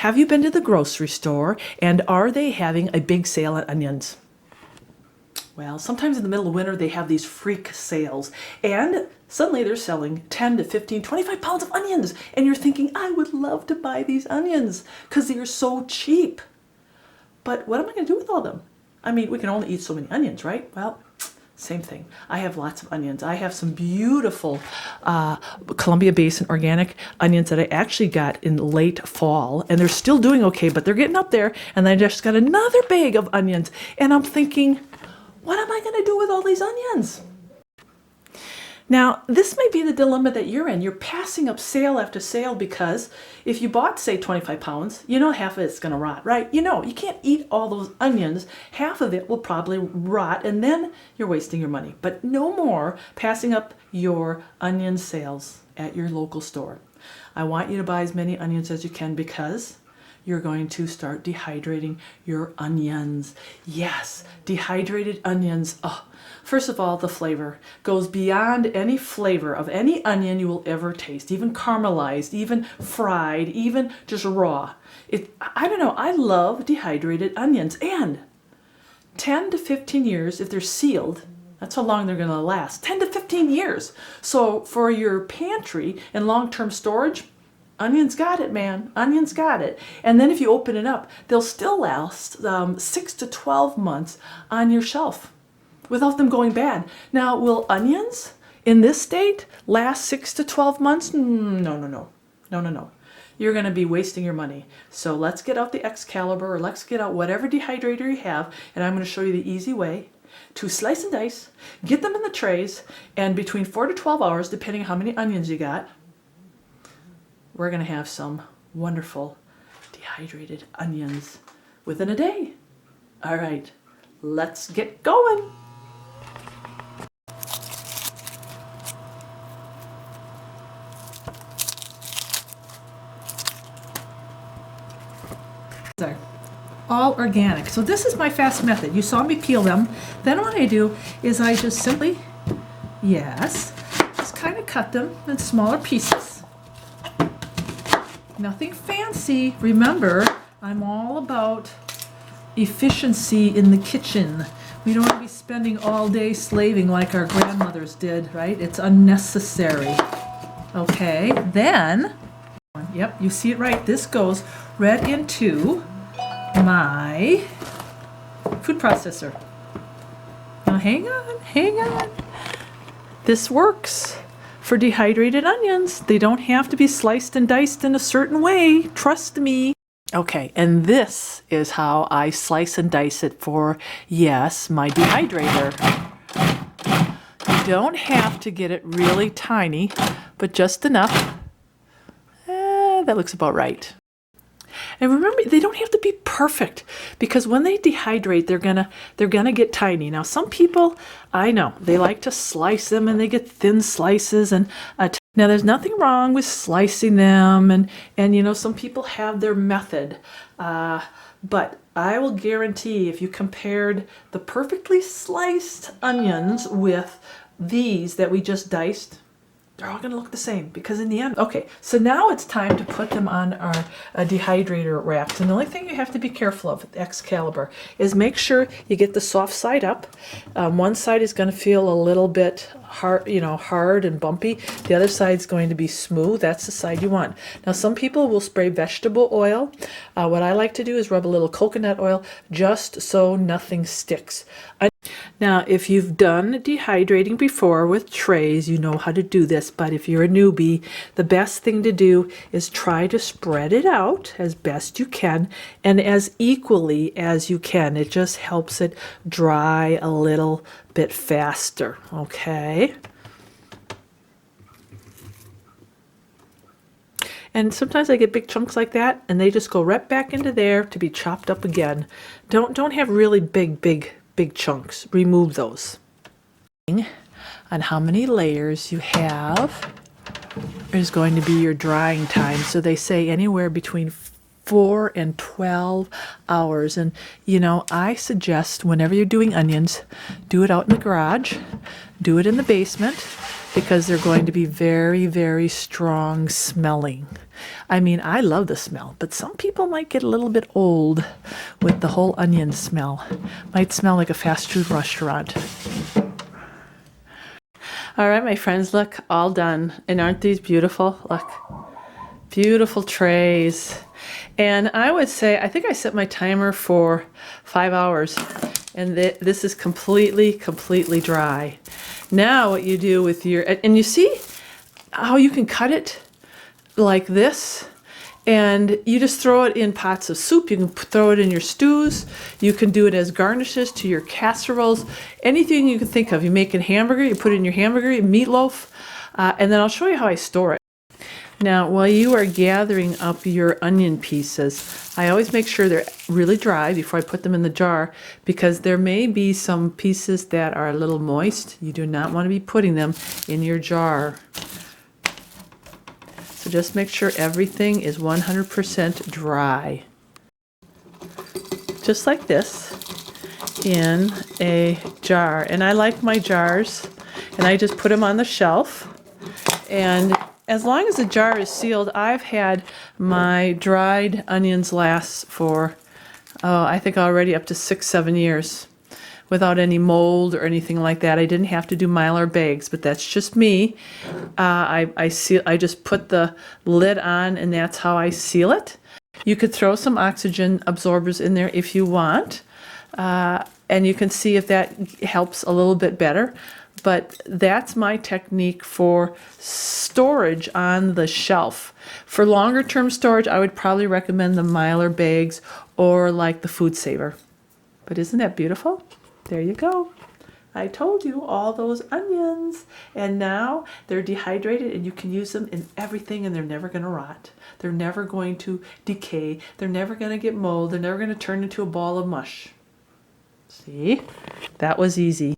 Have you been to the grocery store and are they having a big sale on onions? Well, sometimes in the middle of winter they have these freak sales and suddenly they're selling 10 to 15, 25 pounds of onions. And you're thinking, I would love to buy these onions because they are so cheap. But what am I going to do with all of them? I mean, we can only eat so many onions, right? Well, same thing. I have lots of onions. I have some beautiful Columbia Basin organic onions that I actually got in late fall, and they're still doing okay, but they're getting up there. And I just got another bag of onions, and I'm thinking, what am I going to do with all these onions? Now, this may be the dilemma that you're in. You're passing up sale after sale because if you bought, say, 25 pounds, you know half of it's going to rot, right? You know, you can't eat all those onions. Half of it will probably rot, and then you're wasting your money. But no more passing up your onion sales at your local store. I want you to buy as many onions as you can because you're going to start dehydrating your onions. Yes, dehydrated onions. Oh, first of all, the flavor goes beyond any flavor of any onion you will ever taste, even caramelized, even fried, even just raw. I don't know, I love dehydrated onions. And 10 to 15 years, if they're sealed, that's how long they're going to last. 10 to 15 years. So for your pantry and long-term storage, onions got it, man. Onions got it. And then if you open it up, they'll still last 6 to 12 months on your shelf without them going bad. Now, will onions in this state last 6 to 12 months? No. You're going to be wasting your money. So let's get out the Excalibur, or let's get out whatever dehydrator you have, and I'm going to show you the easy way to slice and dice, get them in the trays, and between 4 to 12 hours, depending on how many onions you got, we're going to have some wonderful dehydrated onions within a day. All right, let's get going. These are all organic. So this is my fast method. You saw me peel them. Then what I do is I just simply, just kind of cut them in smaller pieces. Nothing fancy. Remember, I'm all about efficiency in the kitchen. We don't want to be spending all day slaving like our grandmothers did, right? It's unnecessary. Okay, then, yep, you see it right. This goes right into my food processor. Now hang on. This works. For dehydrated onions, they don't have to be sliced and diced in a certain way. Trust me. Okay, and this is how I slice and dice it for, yes, my dehydrator. You don't have to get it really tiny, but just enough. That looks about right. And remember, they don't have to be perfect because when they dehydrate, they're gonna get tiny. Now, some people, I know, they like to slice them and they get thin slices. And now, there's nothing wrong with slicing them, and you know, some people have their method. But I will guarantee, if you compared the perfectly sliced onions with these that we just diced, they're all going to look the same because in the end, okay, so now it's time to put them on our dehydrator wraps. And the only thing you have to be careful of with Excalibur is make sure you get the soft side up. One side is going to feel a little bit hard and bumpy. The other side's going to be smooth. That's the side you want. Now, some people will spray vegetable oil. What I like to do is rub a little coconut oil just so nothing sticks. Now, if you've done dehydrating before with trays, you know how to do this, but if you're a newbie, the best thing to do is try to spread it out as best you can and as equally as you can. It just helps it dry a little bit faster, okay? And sometimes I get big chunks like that, and they just go right back into there to be chopped up again. Don't have really big chunks. Remove those. On how many layers you have is going to be your drying time. So they say anywhere between 4 and 12 hours. And you know, I suggest whenever you're doing onions, do it out in the garage, do it in the basement, because they're going to be very, very strong smelling. I mean, I love the smell, but some people might get a little bit old with the whole onion smell. Might smell like a fast food restaurant. All right, my friends, look, all done. And aren't these beautiful? Look, beautiful trays. And I would say, I think I set my timer for 5 hours, and this is completely dry. Now what you do with your, and you see how you can cut it like this, and you just throw it in pots of soup. You can throw it in your stews. You can do it as garnishes to your casseroles. Anything you can think of. You make a hamburger, you put it in your hamburger, meatloaf, and then I'll show you how I store it. Now, while you are gathering up your onion pieces, I always make sure they're really dry before I put them in the jar, because there may be some pieces that are a little moist. You do not want to be putting them in your jar. So just make sure everything is 100% dry. Just like this, in a jar. And I like my jars, and I just put them on the shelf. And as long as the jar is sealed, I've had my dried onions last for, I think already up to 6-7 years without any mold or anything like that. I didn't have to do Mylar bags, but that's just me. I just put the lid on, and that's how I seal it. You could throw some oxygen absorbers in there if you want, and you can see if that helps a little bit better. But that's my technique for storage on the shelf. For longer term storage, I would probably recommend the Mylar bags or like the Food Saver. But isn't that beautiful? There you go. I told you, all those onions. And now they're dehydrated, and you can use them in everything, and they're never going to rot. They're never going to decay. They're never going to get mold. They're never going to turn into a ball of mush. See? That was easy.